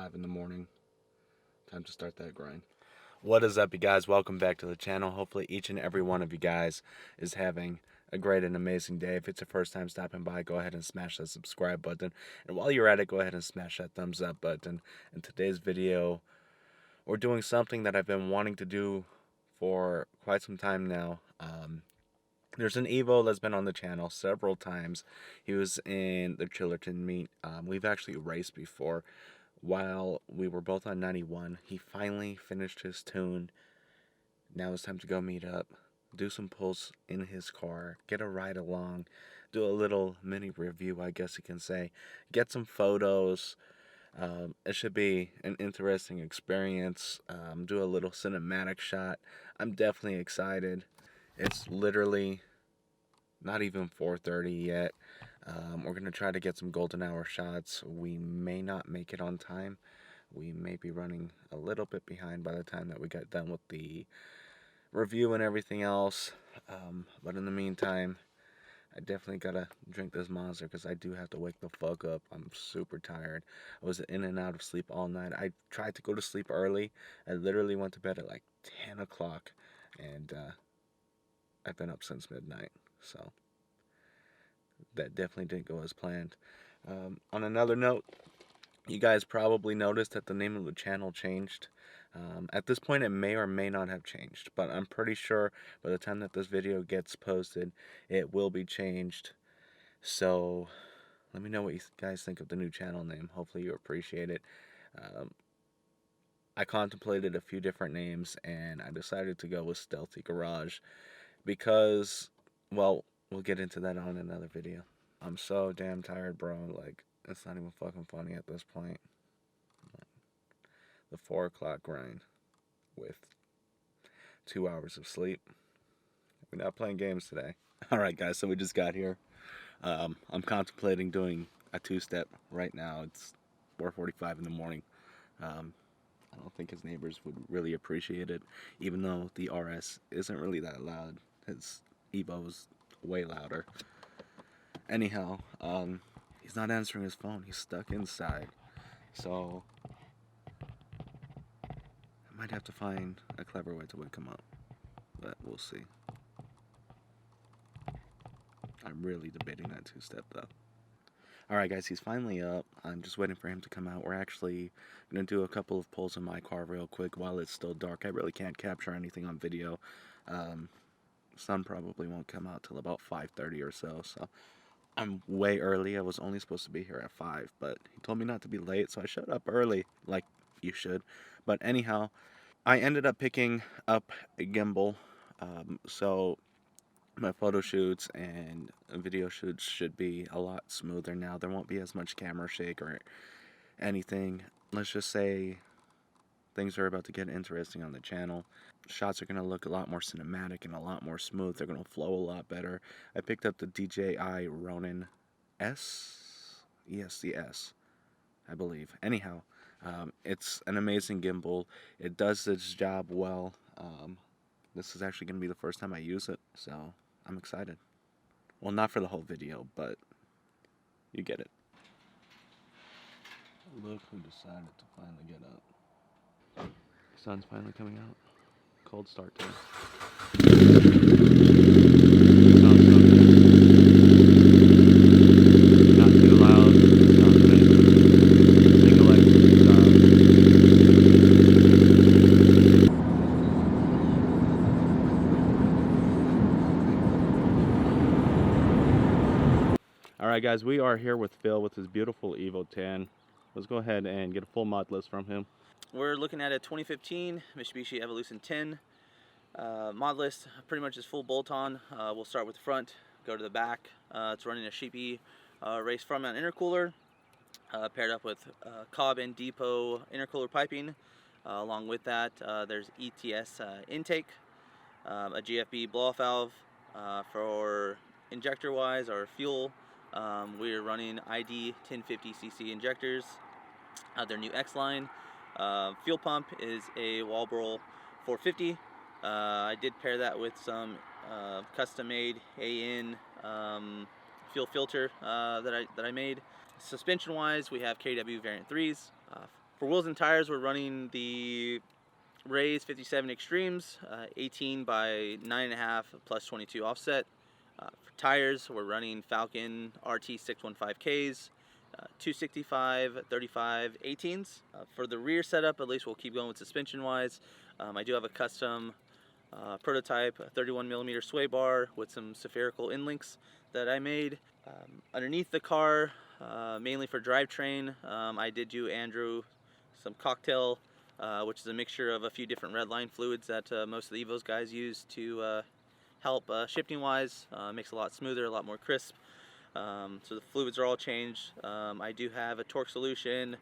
4:45 in the morning. Time to start that grind. What is up, you guys? Welcome back to the channel. Hopefully each and every one of you guys is having a great and amazing day. If it's your first time stopping by, go ahead and smash that subscribe button. And while you're at it, go ahead and smash that thumbs up button. In today's video, we're doing something that I've been wanting to do for quite some time now. There's an EVO that's been on the channel several times. He was in the Chillerton meet. We've actually raced before. While we were both on 91, he finally finished his tune. Now it's time to go meet up, do some pulls in his car, get a ride along, do a little mini review, I guess you can say, get some photos. It should be an interesting experience. Do a little cinematic shot. I'm definitely excited. It's literally not even 4:30 yet. We're going to try to get some golden hour shots. We may not make it on time. We may be running a little bit behind by the time that we get done with the review and everything else. But in the meantime, I definitely got to drink this monster because I do have to wake the fuck up. I'm super tired. I was in and out of sleep all night. I tried to go to sleep early. I literally went to bed at like 10 o'clock. And I've been up since midnight. So that definitely didn't go as planned. On another note, you guys probably noticed that the name of the channel changed. At this point, it may or may not have changed, but I'm pretty sure by the time that this video gets posted, it will be changed. So let me know what you guys think of the new channel name. Hopefully you appreciate it. I contemplated a few different names, and I decided to go with Stealthy Garage because, well, we'll get into that on another video. I'm so damn tired, bro. Like, it's not even fucking funny at this point. The 4 o'clock grind with 2 hours of sleep. We're not playing games today. Alright, guys, so we just got here. I'm contemplating doing a two-step right now. It's 4:45 in the morning. I don't think his neighbors would really appreciate it, even though the RS isn't really that loud. His EVO's way louder. Anyhow, he's not answering his phone. He's stuck inside. So I might have to find a clever way to wake him up, but we'll see. I'm really debating that two-step though. Alright guys, he's finally up. I'm just waiting for him to come out. We're actually going to do a couple of pulls in my car real quick while it's still dark. I really can't capture anything on video. Sun probably won't come out till about 5:30 or so, so I'm way early. I was only supposed to be here at 5, but he told me not to be late, so I showed up early, like you should. But anyhow, I ended up picking up a gimbal, so my photo shoots and video shoots should be a lot smoother now. There won't be as much camera shake or anything. Let's just say things are about to get interesting on the channel. Shots are going to look a lot more cinematic and a lot more smooth. They're going to flow a lot better. I picked up the DJI Ronin S? Yes, the S, I believe. Anyhow, it's an amazing gimbal. It does its job well. This is actually going to be the first time I use it, so I'm excited. Well, not for the whole video, but you get it. Look who decided to finally get up. Sun's finally coming out. Cold start to it. Sounds so good. Not too loud. Sounds good. Big electric Alright guys, we are here with Phil with his beautiful EVO 10. Let's go ahead and get a full mod list from him. We're looking at a 2015 Mitsubishi Evolution 10. Mod list pretty much is full bolt-on. We'll start with the front, go to the back. It's running a sheepy race front mount intercooler, paired up with COBB and DEPO intercooler piping. Along with that, there's ETS intake, a GFB blow-off valve for injector-wise or fuel. We're running ID 1050cc injectors. Their new X line. Fuel pump is a Walbro 450. I did pair that with some custom-made AN fuel filter that I made. Suspension-wise, we have KW variant 3s, For wheels and tires, we're running the Rays 57 Extremes, 18 by 9.5 plus 22 offset. For tires, we're running Falcon RT 615Ks, 265, 35, 18s. For the rear setup, at least we'll keep going with suspension-wise. I do have a custom prototype 31mm sway bar with some spherical end links that I made. Underneath the car, mainly for drivetrain, I did do Andrew some cocktail, which is a mixture of a few different redline fluids that most of the EVO's guys use to help shifting wise. Makes it a lot smoother, a lot more crisp. So the fluids are all changed. I do have a torque solution,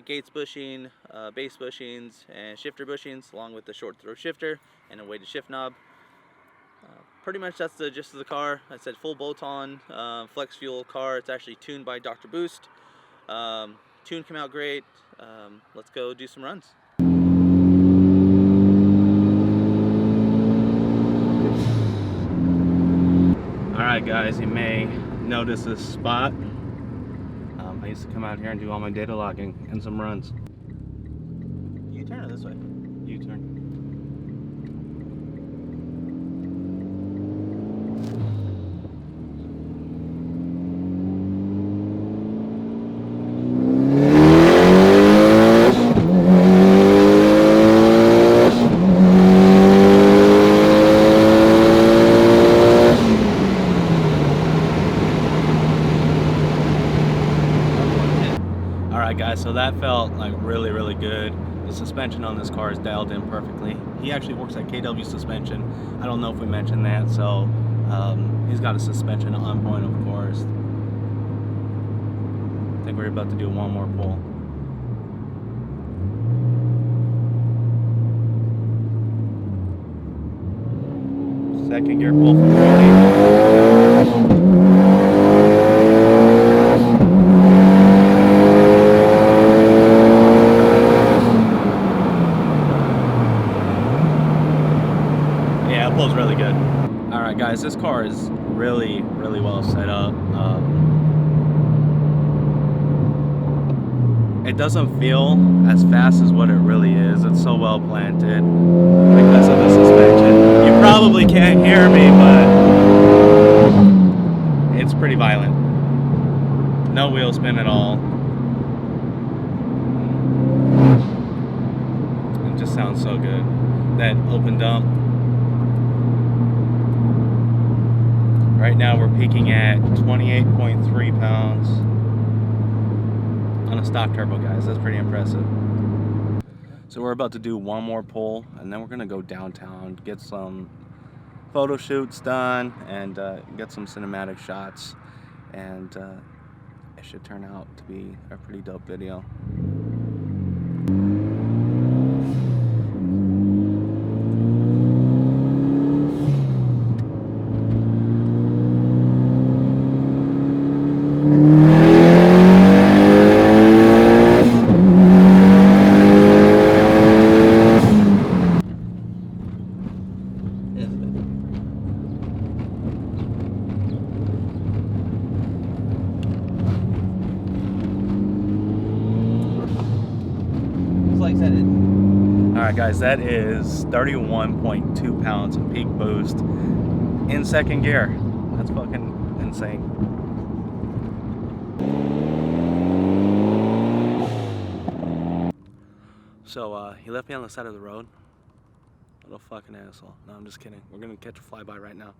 gates bushing, base bushings, and shifter bushings, along with the short throw shifter and a weighted shift knob. Pretty much that's the gist of the car. I said full bolt-on, flex fuel car. It's actually tuned by Dr.Boost. Tune came out great. Let's go do some runs. Alright guys, you may notice this spot. I used to come out here and do all my data logging and some runs. You turn it this way. You turn. Guys, so that felt like really good. The suspension on this car is dialed in perfectly. He actually works at KW suspension. I don't know if we mentioned that, so he's got a suspension on point, of course. I think we're about to do one more pull. Second gear pull from 40. Really good. All right guys, this car is really well set up. It doesn't feel as fast as what it really is. It's so well planted because of the suspension. You probably can't hear me, but it's pretty violent. No wheel spin at all. It just sounds so good. That open dump. Right now we're peaking at 28.3 pounds on a stock turbo, guys. That's pretty impressive. So we're about to do one more pull, and then we're gonna go downtown, get some photo shoots done, and get some cinematic shots, and it should turn out to be a pretty dope video. Alright guys, that is 31.2 pounds of peak boost in second gear. That's fucking insane. So he left me on the side of the road. Little fucking asshole. No, I'm just kidding. We're gonna catch a flyby right now.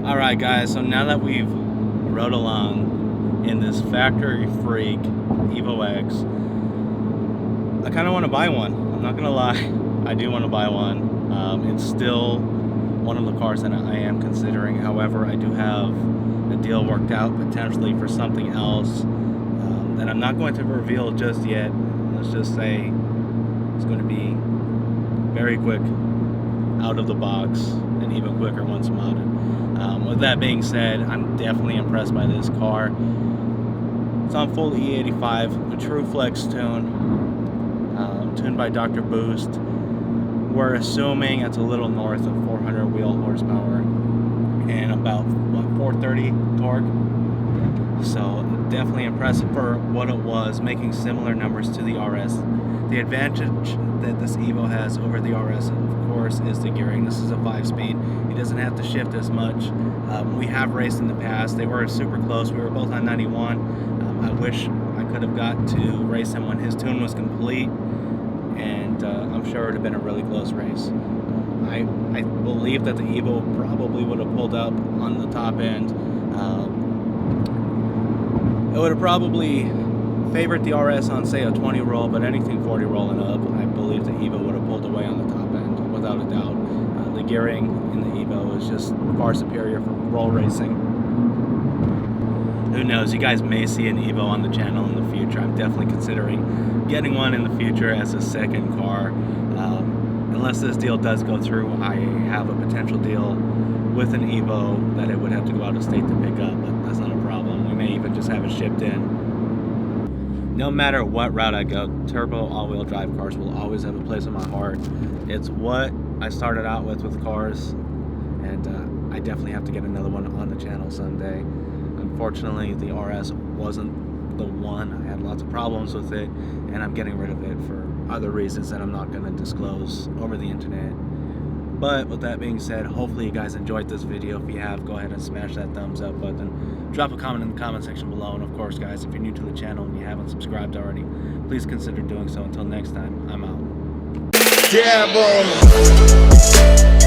Alright guys, so now that we've rode along in this factory freak EVO X, I kind of want to buy one. I'm not gonna lie, I do want to buy one. It's still one of the cars that I am considering. However, I do have a deal worked out potentially for something else that I'm not going to reveal just yet. Let's just say it's going to be very quick out of the box and even quicker once modded. With that being said, I'm definitely impressed by this car. It's on full E85, a true flex tune, tuned by Dr.Boost. We're assuming it's a little north of 400 wheel horsepower and about, what, 430 torque. So definitely impressive for what it was, making similar numbers to the RS. The advantage that this EVO has over the RS, of course, is the gearing. This is a 5-speed. He doesn't have to shift as much. We have raced in the past. They were super close. We were both on 91. I wish I could have got to race him when his tune was complete, and I'm sure it would have been a really close race. I believe that the EVO probably would have pulled up on the top end. It would have probably favored the RS on, say, a 20 roll, but anything 40 rolling up, I believe the EVO would have pulled away on the top end, without a doubt. The gearing in the EVO is just far superior for roll racing. Who knows, you guys may see an EVO on the channel in the future. I'm definitely considering getting one in the future as a second car. Unless this deal does go through, I have a potential deal with an EVO that I would have to go out of state to pick up, but that's not a problem. We may even just have it shipped in. No matter what route I go, turbo all-wheel drive cars will always have a place in my heart. It's what I started out with cars, and I definitely have to get another one on the channel someday. Unfortunately, the RS wasn't the one. I had lots of problems with it, and I'm getting rid of it for other reasons that I'm not going to disclose over the internet. But with that being said, hopefully you guys enjoyed this video. If you have, go ahead and smash that thumbs up button. Drop a comment in the comment section below. And of course, guys, if you're new to the channel and you haven't subscribed already, please consider doing so. Until next time, I'm out. Yeah, boy.